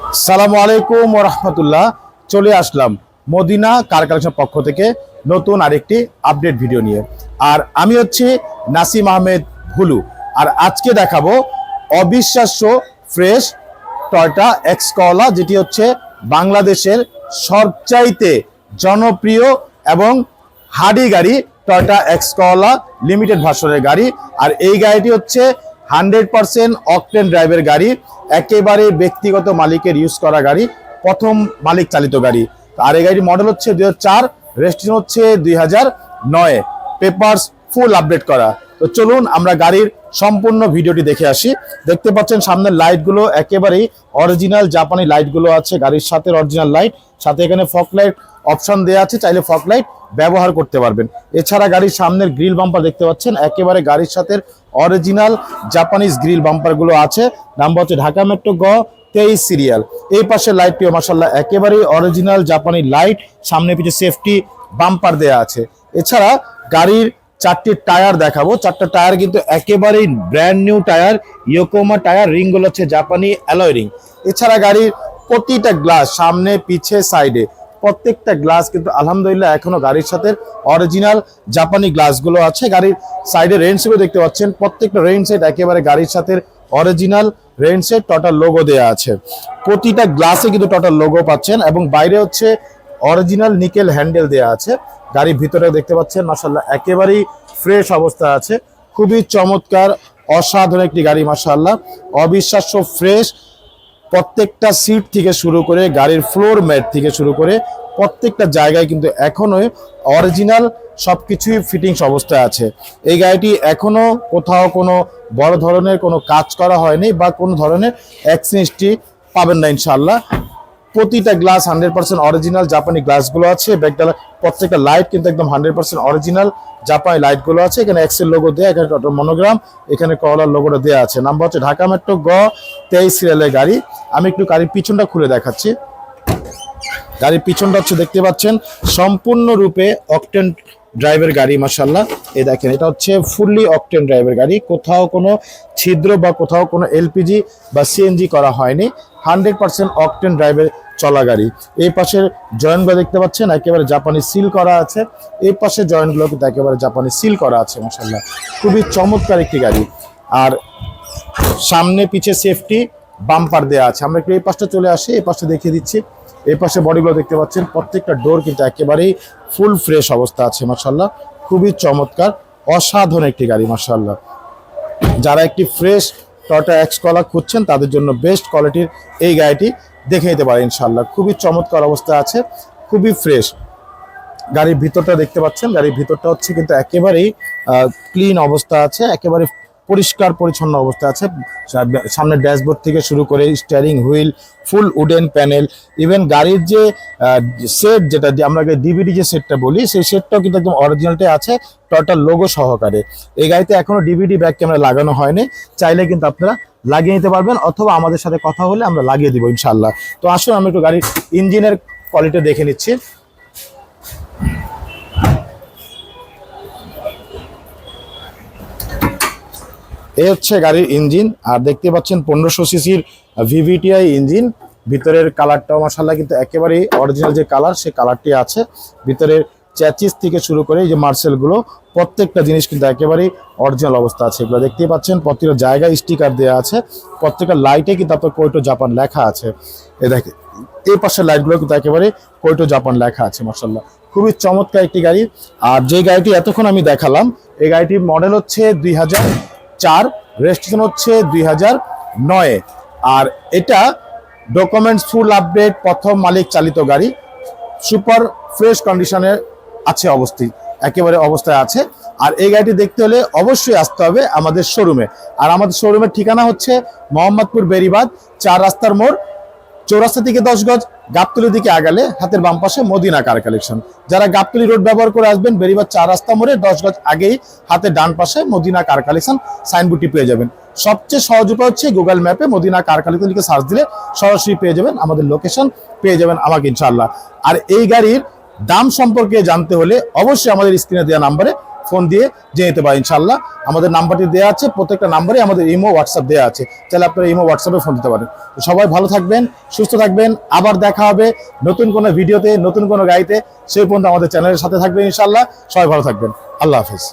সালামু আলাইকুম ওয়া রাহমাতুল্লাহ। চলে আসলাম মদিনা কার কালেকশন পক্ষ থেকে নতুন আরেকটি আপডেট ভিডিও নিয়ে। আর আমি হচ্ছে নাসিম আহমেদ ভুলু। আর আজকে দেখাবো অবিশ্বাস্য ফ্রেশ টয়োটা এক্স করলা, যেটি হচ্ছে বাংলাদেশের সবচাইতে জনপ্রিয় এবং হাডি গাড়ি টয়োটা এক্স করলা লিমিটেড ভার্সনের গাড়ি। আর এই গাড়িটি হচ্ছে 100% অকটেন ড্রাইভের গাড়ি, একেবারে ব্যক্তিগত মালিকের ইউজ করা গাড়ি, প্রথম মালিক চালিত গাড়ি। আর এই গাড়ির মডেল হচ্ছে 2004, রেজিস্ট্রেশন হচ্ছে 2009, পেপারস ফুল আপডেট করা। তো চলুন আমরা গাড়ির সম্পূর্ণ ভিডিওটি দেখে আসি। দেখতে পাচ্ছেন সামনের লাইটগুলো একেবারেই অরিজিনাল জাপানি লাইটগুলো আছে গাড়ির সাথে, অরিজিনাল লাইট সাথে এখানে ফগ লাইট অপশন দেওয়া আছে, চাইলে ফগ লাইট ব্যবহার করতে পারবেন। এছাড়া গাড়ির সামনের গ্রিল বাম্পার দেখতে পাচ্ছেন একেবারে গাড়ির সাথে অরিজিনাল জাপানিজ গ্রিল বাম্পারগুলো আছে। নাম্বার হচ্ছে ঢাকা মেট্রো গ 23 সিরিয়াল। এই পাশে লাইটটিও মাশাআল্লাহ একেবারেই অরিজিনাল জাপানি লাইট, সামনে পিছে সেফটি বাম্পার দেয়া আছে। এছাড়া গাড়ির চারটি টায়ার দেখাবো। চারটা টায়ার কিন্তু একেবারেই ব্র্যান্ড নিউ টায়ার, ইয়োকোমা টায়ার, রিংগুলো হচ্ছে জাপানি অ্যালয় রিং। এছাড়া গাড়ির প্রতিটা গ্লাস সামনে পিছে সাইডে প্রত্যেকটা গ্লাস কিন্তু আলহামদুলিল্লাহ এখনো গাড়ির সাথে অরিজিনাল জাপানি গ্লাসগুলো আছে। গাড়ির সাইডে রেইন সেটও দেখতে পাচ্ছেন, প্রত্যেকটা রেইন সেট একেবারে গাড়ির সাথে original rain set, total logo দেওয়া আছে। প্রতিটা গ্লাসে কিন্তু টোটাল লোগো পাচ্ছেন এবং বাইরে হচ্ছে অরিজিনাল নিকেল হ্যান্ডেল দেওয়া আছে। গাড়ির ভিতরে দেখতে পাচ্ছেন মাশাআল্লাহ একেবারেই ফ্রেশ অবস্থা আছে, খুবই চমৎকার অসাধারণ একটি গাড়ি মাশাআল্লাহ, অবিশ্বাস্য ফ্রেশ। প্রত্যেকটা সিট থেকে শুরু করে গাড়ির ফ্লোর ম্যাট থেকে শুরু করে প্রত্যেকটা জায়গায় কিন্তু এখনো অরিজিনাল সবকিছুই ফিটিংস অবস্থায় আছে। এই গাড়িটি এখনো কোথাও কোনো বড় ধরনের কোনো কাজ করা হয়নি বা কোনো ধরনের অ্যাক্সিডেন্টটি পাবেন না ইনশাআল্লাহ। প্রতিটা গ্লাস 100% অরিজিনাল জাপানি গ্লাসগুলো আছে। ব্যাকডালা প্রত্যেকটা লাইট কিন্তু একদম 100% অরিজিনাল জাপানি লাইটগুলো আছে। এখানে এক্সেল লোগো দেয়া, এখানে টোটাল মনোগ্রাম, এখানে করলার লোগোটা দেওয়া আছে। নাম্বার হচ্ছে ঢাকা মেট্রো গ 23 সিরিয়ালের গাড়ি। আমি একটু গাড়ির পিছনটা খুলে দেখাচ্ছি। গাড়ির পিছনটা হচ্ছে দেখতে পাচ্ছেন সম্পূর্ণরূপে অকটেন ড্রাইভের গাড়ি মাশাআল্লাহ। এই দেখেন এটা হচ্ছে ফুললি অকটেন ড্রাইভের গাড়ি, কোথাও কোনো ছিদ্র বা কোথাও কোনো এলপিজি বা সিএনজি করা হয়নি, 100% অকটেন ড্রাইভের চলা গাড়ি। এই পাশের জয়েন্টগুলো দেখতে পাচ্ছেন একেবারে জাপানি সিল করা আছে, এই পাশের জয়েন্টগুলো কিন্তু একেবারে জাপানি সিল করা আছে মাশাআল্লাহ, খুবই চমৎকার একটি গাড়ি। আর সামনে পিছে সেফটি বাম্পার দেওয়া আছে। আমরা একটু এই পাশটা চলে আসি, এই পাশটা দেখিয়ে দিচ্ছি। এই পাশে বডিগুলো দেখতে পাচ্ছেন, প্রত্যেকটা ডোর কিন্তু একেবারেই ফুল ফ্রেশ অবস্থা আছে মাশাআল্লাহ, খুবই চমৎকার অসাধারণ একটি গাড়ি মাশাআল্লাহ। যারা একটি ফ্রেশ টয়োটা এক্স করলা খুঁজছেন তাদের জন্য বেস্ট কোয়ালিটির এই গাড়িটি দেখে নিতে পারেন ইনশাআল্লাহ। খুবই চমৎকার অবস্থা আছে, খুবই ফ্রেশ। গাড়ির ভিতরটা দেখতে পাচ্ছেন, গাড়ির ভিতরটা হচ্ছে কিন্তু একেবারেই ক্লিন অবস্থা আছে, একেবারে পরিষ্কার পরিচ্ছন্ন অবস্থা আছে। সামনে ড্যাশবোর্ড থেকে শুরু করে স্টিয়ারিং হুইল ফুল উডেন প্যানেল, ইভেন গাড়ির যে সেট যেটা আমরা ডিভিডি যে সেটটা বলি সেই সেটটাও কিন্তু একদম অরিজিনালটাই আছে টয়োটার লোগো সহকারে। এই গাড়িতে এখনো ডিভিডি ব্যাক ক্যামেরা লাগানো হয়নি, চাইলে কিন্তু আপনারা লাগিয়ে নিতে পারবেন অথবা আমাদের সাথে কথা হলে আমরা লাগিয়ে দিব ইনশাআল্লাহ। তো আসুন আমরা একটু গাড়ির ইঞ্জিনের কোয়ালিটি দেখে নিচ্ছি। এই হচ্ছে গাড়ির ইঞ্জিন। আর দেখতে পাচ্ছেন 1500 সিসির ভিভিটিআই ইঞ্জিন। ভিতরের কালারটাও মাশাআল্লাহ কিন্তু একেবারেই অরিজিনাল যে কালার সেই কালারটি আছে। ভিতরের চ্যাচিস থেকে শুরু করে এই যে মার্সেলগুলো প্রত্যেকটা জিনিস কিন্তু একেবারেই অরিজিনাল অবস্থা আছে। এগুলো দেখতেই পাচ্ছেন প্রত্যেকটা জায়গায় স্টিকার দেওয়া আছে, প্রত্যেকটা লাইটে কিন্তু আপনার কোয়েটো জাপান লেখা আছে। এ দেখে এই পাশের লাইটগুলো কিন্তু একেবারে কোয়েটো জাপান লেখা আছে মাশাআল্লাহ, খুবই চমৎকার একটি গাড়ি। আর যে গাড়িটি এতক্ষণ আমি দেখালাম এই গাড়িটির মডেল হচ্ছে 2004, রেজিস্ট্রেশন হচ্ছে 2009। আর এটা ডকুমেন্টস ফুল আপডেট, প্রথম মালিক চালিত গাড়ি, সুপার ফ্রেশ কন্ডিশনে আছে, একেবারে অবস্থায় আছে। আর এই গাড়িটি দেখতে হলে অবশ্যই আসতে হবে আমাদের শোরুমে। আর আমাদের শোরুমের ঠিকানা হচ্ছে মোহাম্মদপুর বেরিবাদ 4 রাস্তার মোড়, চৌরাস্তা থেকে 10 গজ, গাবতলির দিকে আগালে হাতের বাম পাশে মদিনা কার কালেকশন। যারা গাবতলি রোড ব্যবহার করে আসবেন বেরিবাদ 4 রাস্তা মোড়ে 10 গজ আগেই হাতের ডান পাশে মদিনা কার কালেকশন সাইনবোর্ডটি পেয়ে যাবেন। সবচেয়ে সহজ উপায় হচ্ছে গুগল ম্যাপে মদিনা কার কালেকশন লিখে সার্চ দিলে সরাসরি পেয়ে যাবেন, আমাদের লোকেশন পেয়ে যাবেন আমাকে ইনশাআল্লাহ। আর এই গাড়ির দাম সম্পর্কে জানতে হলে অবশ্যই আমাদের স্ক্রিনে দেওয়া নাম্বারে ফোন দিয়ে জেনে নিতে পারেন ইনশাআল্লাহ। আমাদের নাম্বারটি দেওয়া আছে, প্রত্যেকটা নাম্বারে আমাদের ইমো হোয়াটসঅ্যাপ দেওয়া আছে, চাইলে আপনারা ইমো হোয়াটসঅ্যাপে ফোন দিতে পারেন। তো সবাই ভালো থাকবেন, সুস্থ থাকবেন, আবার দেখা হবে নতুন কোনো ভিডিওতে, নতুন কোনো গাড়িতে। সেই পর্যন্ত আমাদের চ্যানেলের সাথে থাকবেন ইনশাআল্লাহ। সবাই ভালো থাকবেন, আল্লাহ হাফেজ।